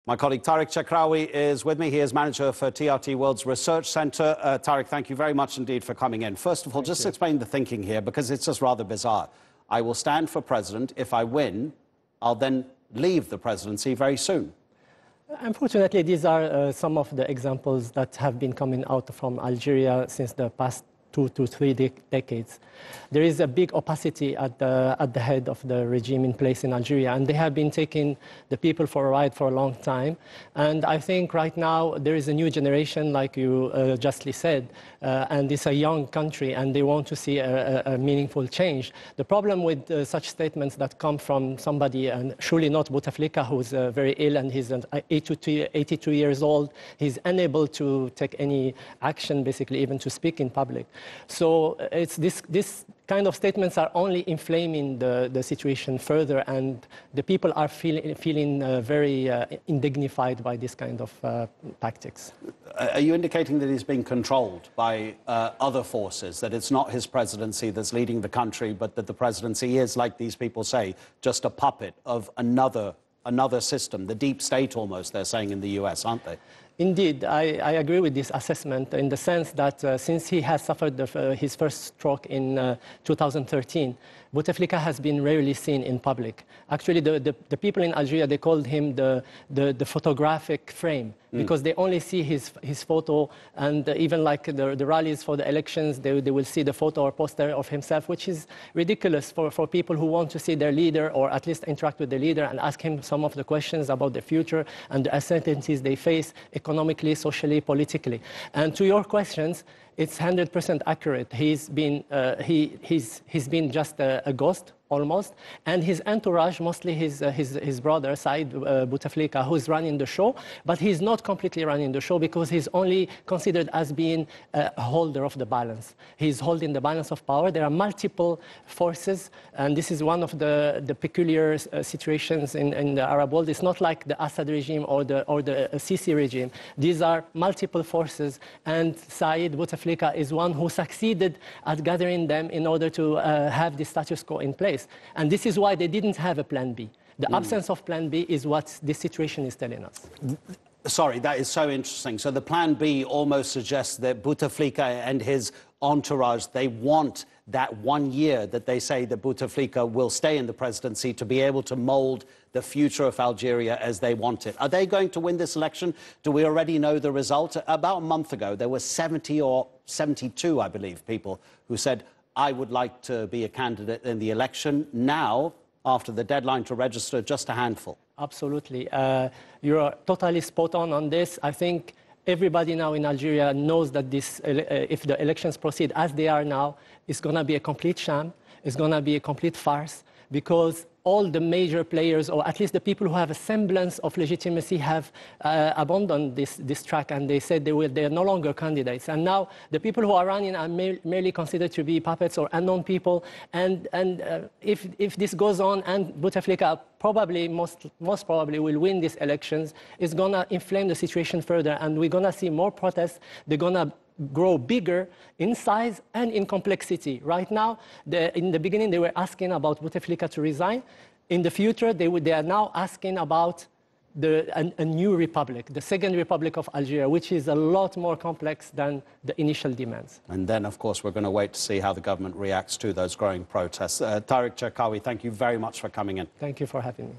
My colleague Tarek Cherkaoui is with me. He is manager for TRT World Research Centre. Tarek, thank you very much indeed for coming in. First of all, just explain the thinking here, because it's just rather bizarre. I will stand for president. If I win, I'll then leave the presidency very soon. Unfortunately, these are some of the examples that have been coming out from Algeria since the past 2 to 3 decades. There is a big opacity at the head of the regime in place in Algeria, and they have been taking the people for a ride for a long time. And I think right now there is a new generation, like you justly said, and it's a young country, and they want to see a meaningful change. The problem with such statements that come from somebody, and surely not Bouteflika, who's very ill, and he's 82 years old, he's unable to take any action, basically, even to speak in public. So it's this kind of statements are only inflaming the situation further, and the people are feeling very indignified by this kind of tactics. Are you indicating that he's being controlled by other forces, that it's not his presidency that's leading the country, but that the presidency is, like these people say, just a puppet of another system, the deep state almost, they're saying in the US, aren't they? Indeed, I agree with this assessment in the sense that since he has suffered his first stroke in 2013, Bouteflika has been rarely seen in public. Actually, the people in Algeria, they called him the photographic frame, because they only see his photo, and even like the rallies for the elections, they will see the photo or poster of himself, which is ridiculous for people who want to see their leader, or at least interact with the leader and ask him some of the questions about the future and the uncertainties they face economically, socially, politically. And to your questions, it's 100% accurate. He's been just a ghost, almost, and his entourage, mostly his brother, Said Bouteflika, who's running the show, but he's not completely running the show because he's only considered as being a holder of the balance. He's holding the balance of power. There are multiple forces, and this is one of the peculiar situations in the Arab world. It's not like the Assad regime or the Sisi regime. These are multiple forces, and Said Bouteflika is one who succeeded at gathering them in order to have the status quo in place. And this is why they didn't have a plan B. The absence of plan B is what this situation is telling us. Sorry, that is so interesting. So the plan B almost suggests that Bouteflika and his entourage, they want that 1 year that they say that Bouteflika will stay in the presidency to be able to mold the future of Algeria as they want it. Are they going to win this election? Do we already know the result? About a month ago, there were 70 or 72, I believe, people who said, I would like to be a candidate in the election. Now, after the deadline to register, just a handful. Absolutely. You're totally spot on this. I think everybody now in Algeria knows that this, if the elections proceed as they are now, it's going to be a complete sham. It's going to be a complete farce, because all the major players, or at least the people who have a semblance of legitimacy, have abandoned this track, and they said they are no longer candidates. And now the people who are running are merely considered to be puppets or unknown people. And if this goes on, and Bouteflika probably, most probably will win these elections, it's going to inflame the situation further, and we're going to see more protests. They're going to grow bigger in size and in complexity. Right now, in the beginning, they were asking about Bouteflika to resign. In the future, they are now asking about a new republic, the Second Republic of Algeria, which is a lot more complex than the initial demands. And then, of course, we're going to wait to see how the government reacts to those growing protests. Tarek Cherkaoui, thank you very much for coming in. Thank you for having me.